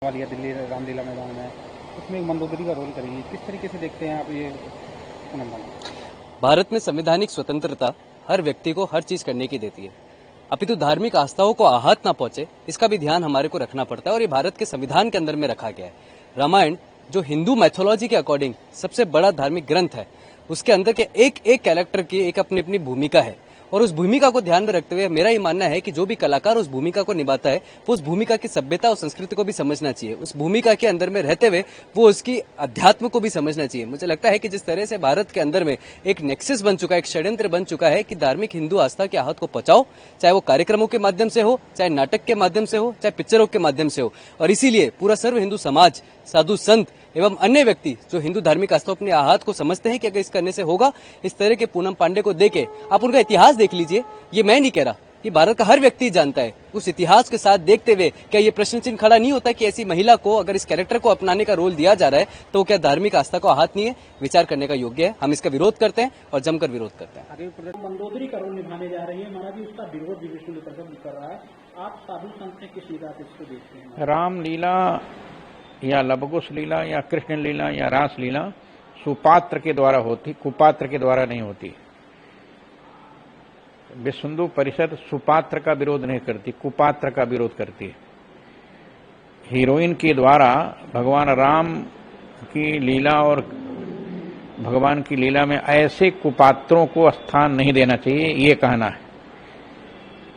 वाली है दिल्ली रामलीला मैदान में, उसमें मंदोदरी का रोल करेंगी। किस तरीके से देखते हैं आप ये पूनम? भारत में संवैधानिक स्वतंत्रता हर व्यक्ति को हर चीज करने की देती है, अपितु धार्मिक आस्थाओं को आहत ना पहुंचे इसका भी ध्यान हमारे को रखना पड़ता है और ये भारत के संविधान के अंदर में रखा गया है। रामायण जो हिंदू मैथोलॉजी के अकॉर्डिंग सबसे बड़ा धार्मिक ग्रंथ है, उसके अंदर के एक एक कैरेक्टर की एक अपनी अपनी भूमिका है और उस भूमिका को ध्यान में रखते हुए मेरा ये मानना है कि जो भी कलाकार उस भूमिका को निभाता है वो उस भूमिका की सभ्यता और संस्कृति को भी समझना चाहिए, उस भूमिका के अंदर में रहते हुए वो उसकी अध्यात्म को भी समझना चाहिए। मुझे लगता है कि जिस तरह से भारत के अंदर में एक नेक्सस बन चुका है, एक षड्यंत्र बन चुका है कि धार्मिक हिंदू आस्था की आहत को पचाओ, चाहे वो कार्यक्रमों के माध्यम से हो, चाहे नाटक के माध्यम से हो, चाहे पिक्चरों के माध्यम से हो। और इसीलिए पूरा सर्व हिंदू समाज, साधु संत एवं अन्य व्यक्ति जो हिंदू धार्मिक आस्था अपने आहत को समझते हैं कि अगर इस करने से होगा, इस तरह के पूनम पांडे को देके आप उनका इतिहास देख लीजिए। ये मैं नहीं कह रहा, ये भारत का हर व्यक्ति जानता है। उस इतिहास के साथ देखते हुए क्या ये प्रश्न चिन्ह खड़ा नहीं होता कि ऐसी महिला को अगर इस कैरेक्टर को अपनाने का रोल दिया जा रहा है तो क्या धार्मिक आस्था को आहत नहीं है? विचार करने का योग्य है। हम इसका विरोध करते हैं और जमकर विरोध करते हैं। आगे मंदोदरी का रोल निभाने जा रही है, हमारा भी उसका विरोध भी विष्णु कर रहा है। आप साधु संत ने किस लीला से इसको देखते हैं? रामलीला या लवकुश लीला या कृष्ण लीला या रास लीला सुपात्र के द्वारा होती, कुपात्र के द्वारा नहीं होती। विश्व हिंदू परिषद सुपात्र का विरोध नहीं करती, कुपात्र का विरोध करती है। हीरोइन के द्वारा भगवान राम की लीला और भगवान की लीला में ऐसे कुपात्रों को स्थान नहीं देना चाहिए, ये कहना है।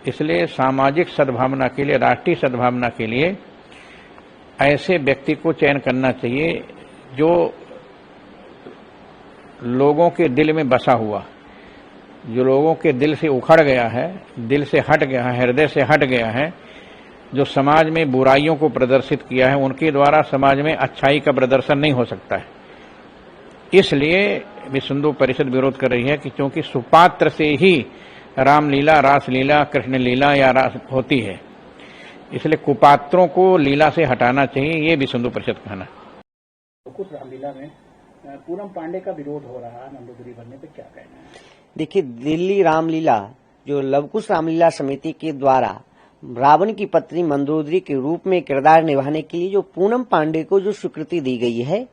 इसलिए सामाजिक सद्भावना के लिए, राष्ट्रीय सद्भावना के लिए ऐसे व्यक्ति को चयन करना चाहिए जो लोगों के दिल में बसा हुआ, जो लोगों के दिल से उखड़ गया है, दिल से हट गया है, हृदय से हट गया है, जो समाज में बुराइयों को प्रदर्शित किया है, उनके द्वारा समाज में अच्छाई का प्रदर्शन नहीं हो सकता है। इसलिए विश्व हिंदू परिषद विरोध कर रही है कि क्योंकि सुपात्र से ही रामलीला, रासलीला, कृष्ण लीला या रास होती है, इसलिए कुपात्रों को लीला से हटाना चाहिए, ये विश्व हिंदू परिषद कहना है। कुछ रामलीला में पूनम पांडे का विरोध हो रहा है, मंदोदरी बनने पे क्या कहना है? देखिए, दिल्ली रामलीला जो लवकुश रामलीला समिति के द्वारा रावण की पत्नी मंदोदरी के रूप में किरदार निभाने के लिए जो पूनम पांडे को जो स्वीकृति दी गई है,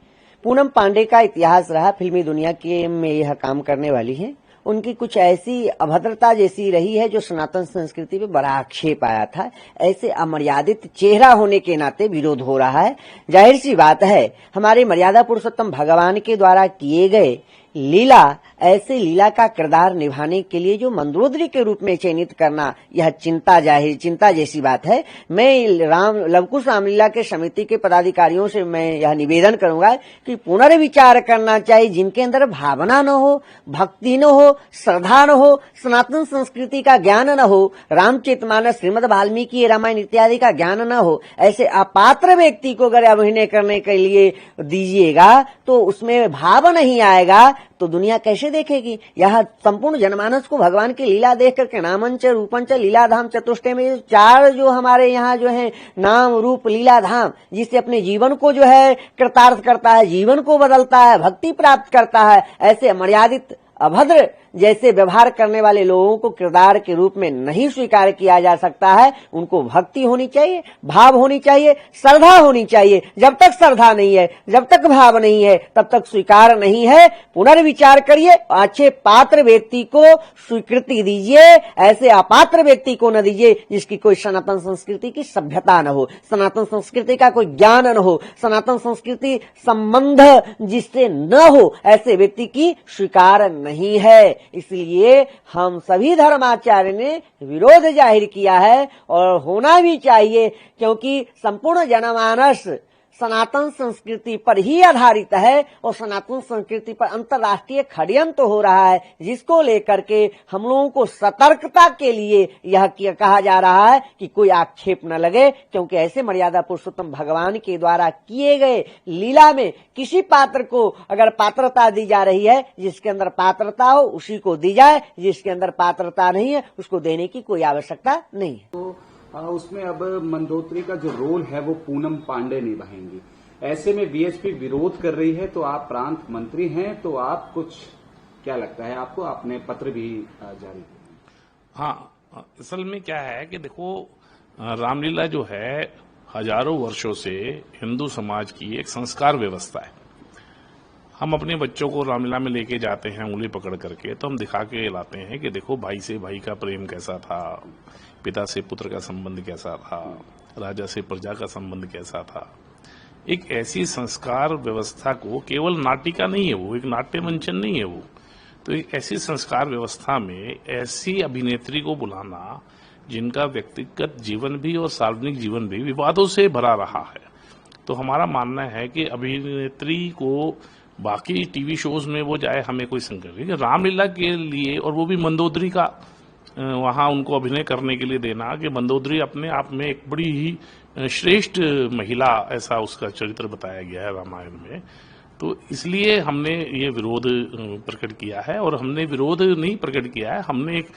पूनम पांडे का इतिहास रहा, फिल्मी दुनिया के में यह काम करने वाली है। उनकी कुछ ऐसी अभद्रता जैसी रही है जो सनातन संस्कृति पे बड़ा आक्षेप आया था। ऐसे अमर्यादित चेहरा होने के नाते विरोध हो रहा है। जाहिर सी बात है, हमारे मर्यादा पुरुषोत्तम भगवान के द्वारा किए गए लीला, ऐसे लीला का किरदार निभाने के लिए जो मंदोदरी के रूप में चयनित करना, यह चिंता जैसी बात है। मैं लवकुश रामलीला के समिति के पदाधिकारियों से मैं यह निवेदन करूंगा कि पुनर्विचार करना चाहिए। जिनके अंदर भावना न हो, भक्ति न हो, श्रद्धा न हो, सनातन संस्कृति का ज्ञान न हो, रामचरितमानस, श्रीमद् वाल्मीकि रामायण इत्यादि का ज्ञान न हो, ऐसे अपात्र व्यक्ति को अगर अभिनय करने के लिए दीजिएगा तो उसमें भाव नहीं आएगा तो दुनिया कैसे देखेगी? यह संपूर्ण जनमानस को भगवान की लीला देख करके नामंच रूपंच लीलाधाम चतुष्टय में चार जो हमारे यहाँ जो है नाम रूप लीलाधाम, जिससे अपने जीवन को जो है कृतार्थ करता है, जीवन को बदलता है, भक्ति प्राप्त करता है, ऐसे मर्यादित अभद्र जैसे व्यवहार करने वाले लोगों को किरदार के रूप में नहीं स्वीकार किया जा सकता है। उनको भक्ति होनी चाहिए, भाव होनी चाहिए, श्रद्धा होनी चाहिए। जब तक श्रद्धा नहीं है, जब तक भाव नहीं है, तब तक स्वीकार नहीं है। पुनर्विचार करिए, अच्छे पात्र व्यक्ति को स्वीकृति दीजिए, ऐसे अपात्र व्यक्ति को न दीजिए जिसकी कोई सनातन संस्कृति की सभ्यता न हो, सनातन संस्कृति का कोई ज्ञान न हो, सनातन संस्कृति संबंध जिससे न हो, ऐसे व्यक्ति की स्वीकार नहीं है। इसलिए हम सभी धर्माचार्य ने विरोध जाहिर किया है और होना भी चाहिए, क्योंकि संपूर्ण जनमानस सनातन संस्कृति पर ही आधारित है और सनातन संस्कृति पर अंतर्राष्ट्रीय षड्यंत्र हो रहा है, जिसको लेकर के हम लोगों को सतर्कता के लिए यह कहा जा रहा है कि कोई आक्षेप न लगे, क्योंकि ऐसे मर्यादा पुरुषोत्तम भगवान के द्वारा किए गए लीला में किसी पात्र को अगर पात्रता दी जा रही है, जिसके अंदर पात्रता हो उसी को दी जाए, जिसके अंदर पात्रता नहीं है उसको देने की कोई आवश्यकता नहीं है। तो उसमें अब मंदोदरी का जो रोल है वो पूनम पांडे निभाएंगी। ऐसे में बीएसपी विरोध कर रही है, तो आप प्रांत मंत्री हैं, तो आप कुछ क्या लगता है आपको? आपने पत्र भी जारी किया। हाँ, असल में क्या है कि देखो, रामलीला जो है हजारों वर्षों से हिंदू समाज की एक संस्कार व्यवस्था है। हम अपने बच्चों को रामलीला में लेके जाते हैं उंगली पकड़ करके, तो हम दिखा के लाते हैं कि देखो भाई से भाई का प्रेम कैसा था, पिता से पुत्र का संबंध कैसा था, राजा से प्रजा का संबंध कैसा था। एक ऐसी संस्कार व्यवस्था को, केवल नाटिका नहीं है वो, एक नाट्य मंचन नहीं है वो, तो एक ऐसी संस्कार व्यवस्था में ऐसी अभिनेत्री को बुलाना जिनका व्यक्तिगत जीवन भी और सार्वजनिक जीवन भी विवादों से भरा रहा है, तो हमारा मानना है कि अभिनेत्री को बाकी टीवी शोज में वो जाए, हमें कोई संकट नहीं। रामलीला के लिए, और वो भी मंदोदरी का वहां उनको अभिनय करने के लिए देना, कि मंदोदरी अपने आप में एक बड़ी ही श्रेष्ठ महिला, ऐसा उसका चरित्र बताया गया है रामायण में, तो इसलिए हमने ये विरोध प्रकट किया है। और हमने विरोध नहीं प्रकट किया है, हमने एक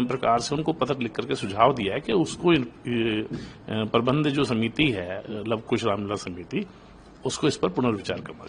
प्रकार से उनको पत्र लिख करके सुझाव दिया है कि उसको प्रबंध जो समिति है, लव कुश रामलीला समिति, उसको इस पर पुनर्विचार करना।